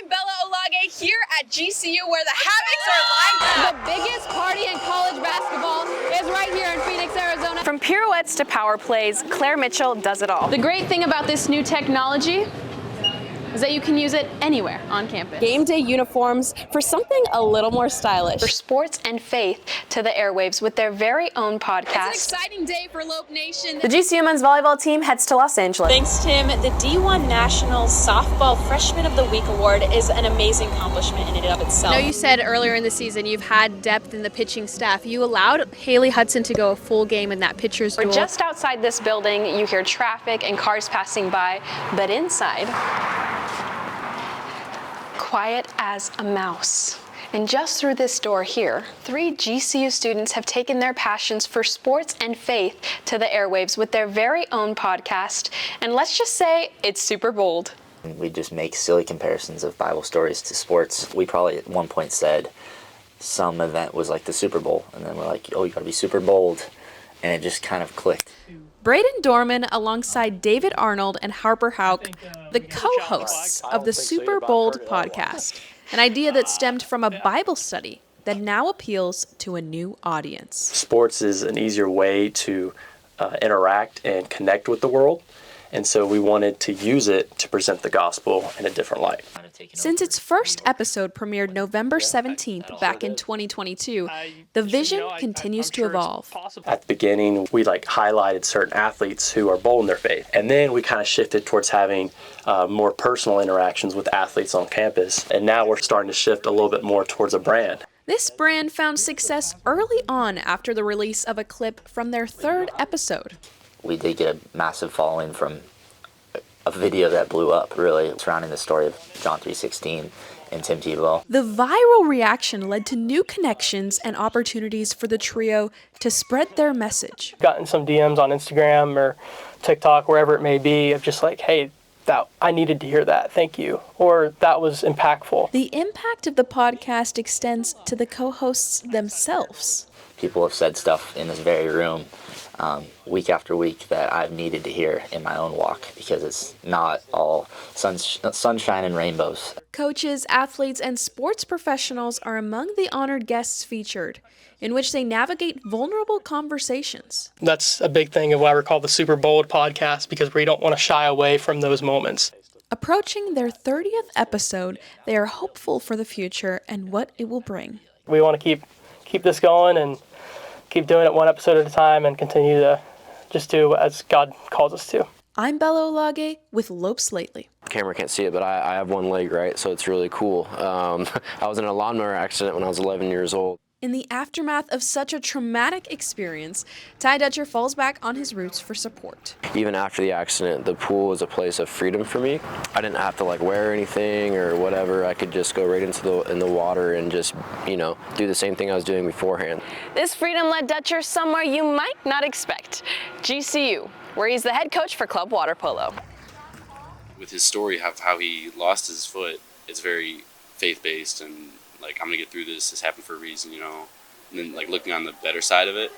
I'm Bella Olage here at GCU where the Havocs are lined up. The biggest party in college basketball is right here in Phoenix, Arizona. From pirouettes to power plays, Claire Mitchell does it all. The great thing about this new technology is that you can use it anywhere on campus. Game day uniforms for something a little more stylish. For sports and faith to the airwaves with their very own podcast. It's an exciting day for Lope Nation. The GCU men's volleyball team heads to Los Angeles. Thanks, Tim. The D1 National Softball Freshman of the Week Award is an amazing accomplishment in and of itself. I know you said earlier in the season you've had depth in the pitching staff. You allowed Haley Hudson to go a full game in that pitcher's duel. We're just outside this building. You hear traffic and cars passing by, but inside, quiet as a mouse. And just through this door here, 3 GCU students have taken their passions for sports and faith to the airwaves with their very own podcast. And let's just say it's super bold. We just make silly comparisons of Bible stories to sports. We probably at one point said some event was like the Super Bowl, and then we're like, oh, you gotta be super bold. And it just kind of clicked. Braden Dorman alongside David Arnold and Harper Hauk, the co-hosts of the Super Bold podcast, an idea that stemmed from a Bible study that now appeals to a new audience. Sports is an easier way to interact and connect with the world, and so we wanted to use it to present the gospel in a different light. Since its first episode premiered November 17th back in 2022, the vision continues to evolve. At the beginning, we highlighted certain athletes who are bold in their faith, and then we kind of shifted towards having more personal interactions with athletes on campus, and now we're starting to shift a little bit more towards a brand. This brand found success early on after the release of a clip from their 3rd episode. We did get a massive following from a video that blew up, really, surrounding the story of John 3:16 and Tim Tebow. The viral reaction led to new connections and opportunities for the trio to spread their message. Gotten some DMs on Instagram or TikTok, wherever it may be, of just like, hey, I needed to hear that, thank you, or that was impactful. The impact of the podcast extends to the co-hosts themselves. People have said stuff in this very room week after week that I've needed to hear in my own walk, because it's not all sunshine and rainbows. Coaches, athletes, and sports professionals are among the honored guests featured, in which they navigate vulnerable conversations. That's a big thing of why we're called the Super Bold podcast, because we don't want to shy away from those moments. Approaching their 30th episode, they are hopeful for the future and what it will bring. We want to keep this going and keep doing it one episode at a time and continue to just do as God calls us to. I'm Bella Olage with Lopes Lately. Camera can't see it, but I have one leg, right? So it's really cool. I was in a lawnmower accident when I was 11 years old. In the aftermath of such a traumatic experience, Ty Dutcher falls back on his roots for support. Even after the accident, the pool was a place of freedom for me. I didn't have to wear anything or whatever. I could just go right into the water and just, do the same thing I was doing beforehand. This freedom led Dutcher somewhere you might not expect, GCU, where he's the head coach for club water polo. With his story of how he lost his foot, it's very faith-based and I'm going to get through this. This happened for a reason, and then looking on the better side of it.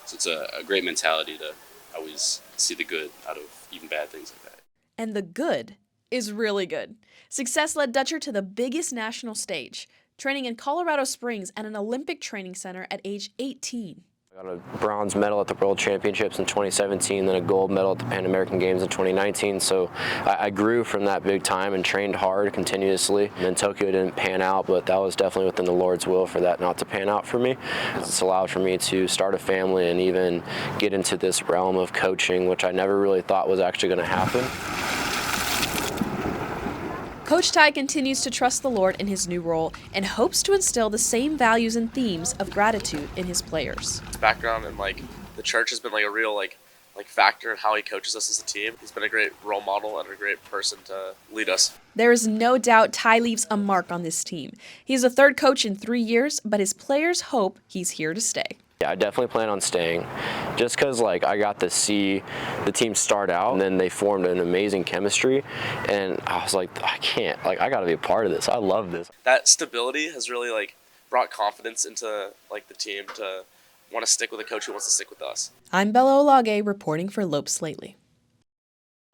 So it's a great mentality to always see the good out of even bad things like that. And the good is really good. Success led Dutcher to the biggest national stage, training in Colorado Springs at an Olympic training center at age 18. I got a bronze medal at the World Championships in 2017, then a gold medal at the Pan American Games in 2019. So I grew from that big time and trained hard continuously. And then Tokyo didn't pan out, but that was definitely within the Lord's will for that not to pan out for me. It's allowed for me to start a family and even get into this realm of coaching, which I never really thought was actually going to happen. Coach Ty continues to trust the Lord in his new role and hopes to instill the same values and themes of gratitude in his players. His background and the church has been a real factor in how he coaches us as a team. He's been a great role model and a great person to lead us. There is no doubt Ty leaves a mark on this team. He's the 3rd coach in 3 years, but his players hope he's here to stay. Yeah, I definitely plan on staying, just because I got to see the team start out, and then they formed an amazing chemistry, and I was like, I can't, I got to be a part of this. I love this. That stability has really brought confidence into the team to want to stick with a coach who wants to stick with us. I'm Bella Olage reporting for Lopes Lately.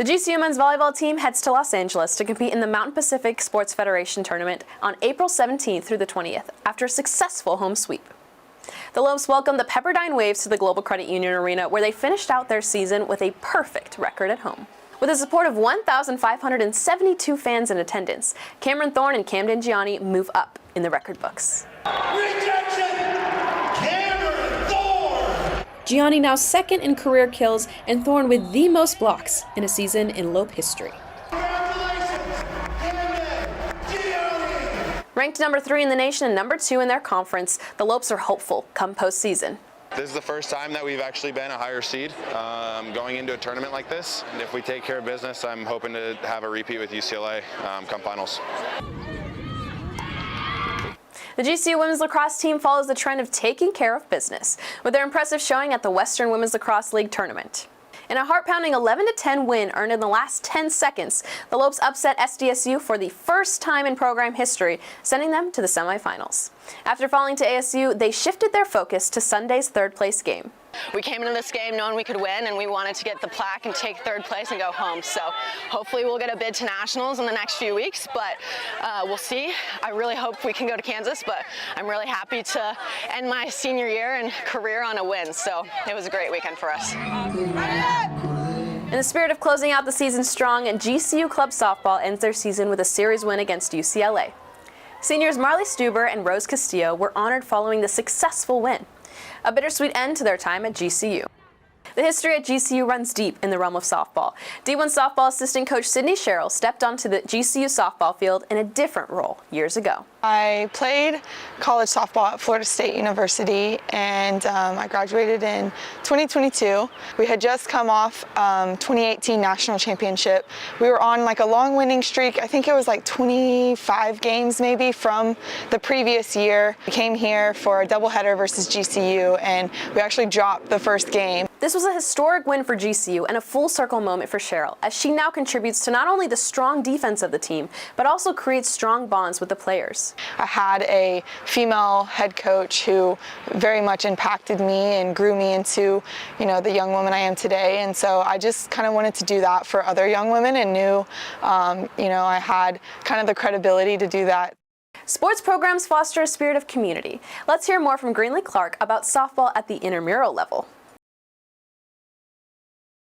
The GCU men's volleyball team heads to Los Angeles to compete in the Mountain Pacific Sports Federation tournament on April 17th through the 20th after a successful home sweep. The Lopes welcomed the Pepperdine Waves to the Global Credit Union Arena, where they finished out their season with a perfect record at home. With the support of 1,572 fans in attendance, Cameron Thorne and Camden Gianni move up in the record books. Gianni now second in career kills, and Thorne with the most blocks in a season in Lope history. Ranked number 3 in the nation and number 2 in their conference, the Lopes are hopeful come postseason. This is the first time that we've actually been a higher seed going into a tournament like this. And if we take care of business, I'm hoping to have a repeat with UCLA come finals. The GCU women's lacrosse team follows the trend of taking care of business with their impressive showing at the Western Women's Lacrosse League tournament. In a heart-pounding 11-10 win earned in the last 10 seconds, the Lopes upset SDSU for the first time in program history, sending them to the semifinals. After falling to ASU, they shifted their focus to Sunday's third-place game. We came into this game knowing we could win, and we wanted to get the plaque and take third place and go home. So hopefully we'll get a bid to nationals in the next few weeks, but we'll see. I really hope we can go to Kansas, but I'm really happy to end my senior year and career on a win. So it was a great weekend for us. In the spirit of closing out the season strong, GCU Club Softball ends their season with a series win against UCLA. Seniors Marley Stuber and Rose Castillo were honored following the successful win. A bittersweet end to their time at GCU. The history at GCU runs deep in the realm of softball. D1 softball assistant coach Sydney Sherrill stepped onto the GCU softball field in a different role years ago. I played college softball at Florida State University, and I graduated in 2022. We had just come off 2018 national championship. We were on like a long winning streak. I think it was like 25 games maybe from the previous year. We came here for a doubleheader versus GCU, and we actually dropped the first game. This was a historic win for GCU and a full circle moment for Sherrill, as she now contributes to not only the strong defense of the team, but also creates strong bonds with the players. I had a female head coach who very much impacted me and grew me into, the young woman I am today. And so I just kind of wanted to do that for other young women, and knew, I had kind of the credibility to do that. Sports programs foster a spirit of community. Let's hear more from Greenlee Clark about softball at the intramural level.